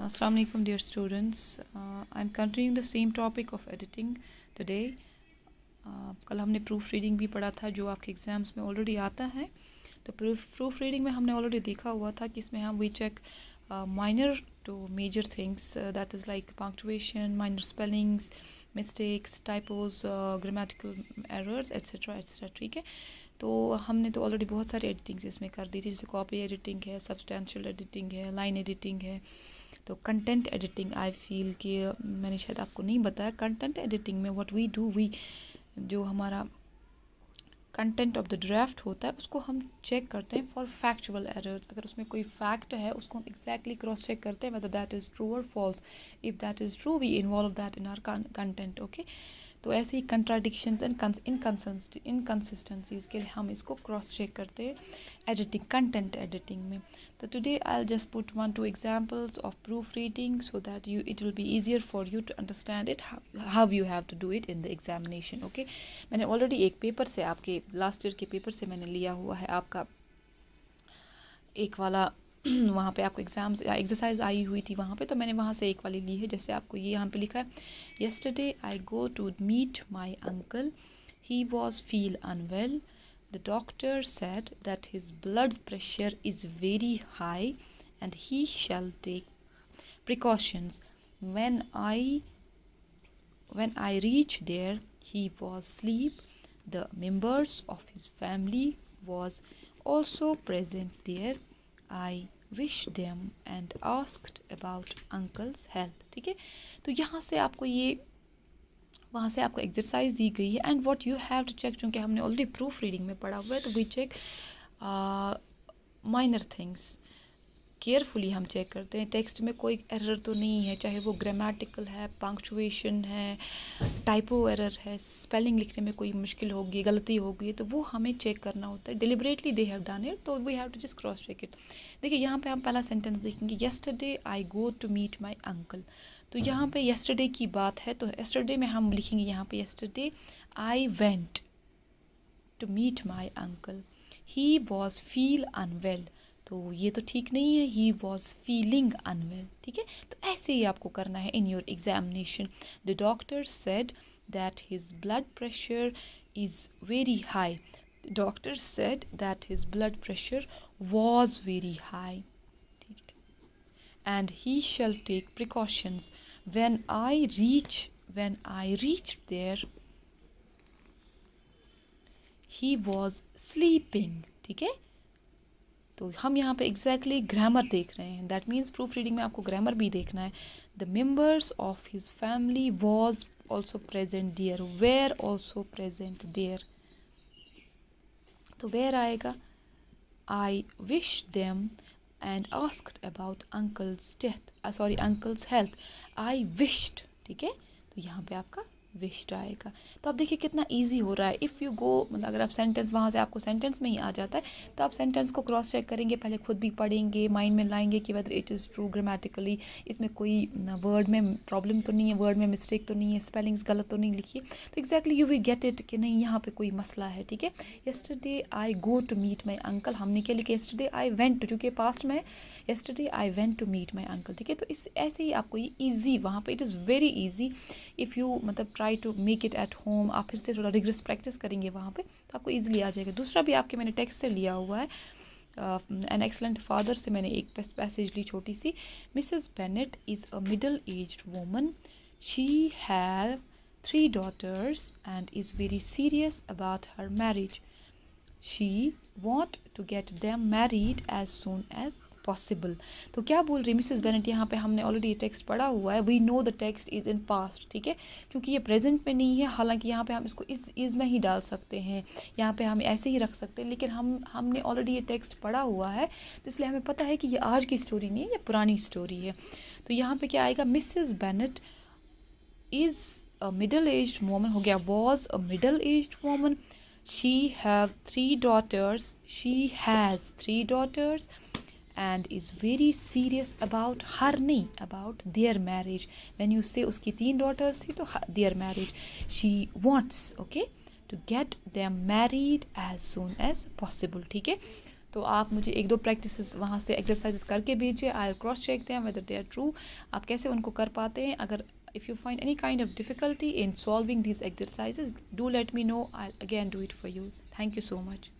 Assalamu alaikum dear students. I'm continuing the same topic of editing today. कल हमने proof reading भी पढ़ा था जो आपके एग्ज़ाम्स में ऑलरेडी आता है. तो प्रूफ रीडिंग में हमने ऑलरेडी देखा हुआ था कि इसमें हम we check minor to major things that is like punctuation, minor spellings, mistakes, typos, grammatical errors etcetera etcetera. ठीक है, तो हमने तो ऑलरेडी बहुत सारी एडिटिंग्स इसमें कर दी थी, जैसे कॉपी एडिटिंग है, सब्सटेंशियल एडिटिंग है, लाइन एडिटिंग है. तो कंटेंट एडिटिंग आई फील कि मैंने शायद आपको नहीं बताया. कंटेंट एडिटिंग में व्हाट वी डू, वी जो हमारा कंटेंट ऑफ द ड्राफ्ट होता है उसको हम चेक करते हैं फॉर फैक्चुअल एरर्स. अगर उसमें कोई फैक्ट है उसको हम एग्जैक्टली क्रॉस चेक करते हैं वेदर दैट इज़ ट्रू और false. If that is true we involve that in our content. Okay, तो ऐसे ही कंट्राडिक्शंस एंड इनकन्सिस्टेंसीज के लिए हम इसको क्रॉस चेक करते हैं एडिटिंग, कंटेंट एडिटिंग में. तो today I will just put 1-2 examples of proof reading so that it will be easier for you to understand it how you have to do it in the examination. Okay, मैंने already एक paper से, आपके last year के paper से मैंने लिया हुआ है आपका एक वाला वहाँ पे आपको एग्ज़ाम्स एक्सरसाइज आई हुई थी वहाँ पे, तो मैंने वहाँ से एक वाली ली है. जैसे आपको ये यहाँ पे लिखा है, yesterday I go to meet my uncle, he was feel unwell, the doctor said that his blood pressure is very high and he shall take precautions. when I reached there he was asleep. The members of his family was also present there. I wished them and asked about uncle's health. ठीक है, तो यहाँ से आपको ये वहाँ से आपको एक्सरसाइज दी गई है. And what you have to check, चूँकि हमने ऑलरेडी प्रूफ रीडिंग में पढ़ा हुआ है, तो we check minor things carefully. हम चेक करते हैं टेक्स्ट में कोई एरर तो नहीं है, चाहे वो ग्रामेटिकल है, पंक्चुएशन है, टाइपो एरर है, स्पेलिंग लिखने में कोई मुश्किल होगी, गलती होगी, तो वो हमें चेक करना होता है. Deliberately they have done it, तो we have to just cross check it. देखिए यहाँ पे हम पहला सेंटेंस देखेंगे, yesterday I go to meet my uncle. तो यहाँ पे येस्टरडे की बात है, तो येस्टरडे में हम लिखेंगे यहाँ पे yesterday I went to meet my uncle, he was feel unwell. तो ये तो ठीक नहीं है, ही वॉज फीलिंग अनवेल. ठीक है, तो ऐसे ही आपको करना है in your examination. The doctor said that his blood pressure is very high. The doctor said that his blood pressure was very high. ठीक है, and he shall take precautions. when I reached there he was sleeping. ठीक है, तो हम यहाँ पे exactly grammar देख रहे हैं. दैट मीन्स प्रूफ रीडिंग में आपको ग्रामर भी देखना है. The members of his family was also present there, were also present there. तो वेयर आएगा, I wish them and asked about uncle's health. I wished. ठीक है, तो यहाँ पे आपका विश्ड आएगा. तो आप देखिए कितना इजी हो रहा है. इफ़ यू गो, मतलब अगर आप सेंटेंस वहाँ से आपको सेंटेंस में ही आ जाता है, तो आप सेंटेंस को क्रॉस चेक करेंगे, पहले खुद भी पढ़ेंगे, माइंड में लाएंगे कि whether it is true grammatically, इसमें कोई वर्ड में प्रॉब्लम तो नहीं है, वर्ड में मिस्टेक तो नहीं है, स्पेलिंग्स गलत तो नहीं लिखी है. तो exactly you will get it कि नहीं यहाँ पे कोई मसला है. ठीक है, yesterday I go to meet my uncle, हमने क्या लिखा, येस्टरडे आई वेंट टू, चूँकि पास्ट में yesterday I went to meet my uncle. ठीक है, तो इस ऐसे ही आपको ये ईजी वहाँ पे, it is very easy if you मतलब try to make it at home. आप फिर से थोड़ा रिग्रेस प्रैक्टिस करेंगे वहाँ पे, तो आपको ईजिली आ जाएगा. दूसरा भी आपके मैंने टेक्स्ट से लिया हुआ है, एन एक्सलेंट फादर से मैंने एक पैसेज ली छोटी सी. Mrs Bennet is a middle aged woman, she have 3 daughters and is very serious about her marriage. She want to get them married as soon as possible. तो क्या बोल रही मिसेस बेनेट, यहाँ पे हमने ऑलरेडी टेक्स्ट पढ़ा हुआ है, we know the text is in past. ठीक है, क्योंकि ये प्रेजेंट में नहीं है, हालांकि यहाँ पे हम इसको इज़ में ही डाल सकते हैं, यहाँ पे हम ऐसे ही रख सकते हैं, लेकिन हमने ऑलरेडी ये टेक्स्ट पढ़ा हुआ है, तो इसलिए हमें पता है कि ये आज की स्टोरी नहीं है, ये पुरानी स्टोरी है. तो यहाँ पे क्या आएगा, Mrs Bennet is a middle aged woman, हो गया was a middle aged woman. She have 3 daughters, she has 3 daughters and is very serious about her, नहीं about their marriage. when you say उसकी 3 daughters थी तो their marriage. she wants okay to get them married as soon as possible. ठीक है, तो आप मुझे 1-2 practices वहाँ से एक्सरसाइजेस करके भेजिए. I will cross check them whether they are true. आप कैसे उनको कर पाते हैं. अगर if you find any kind of difficulty in solving these exercises, do let me know. I'll again do it for you. Thank you so much.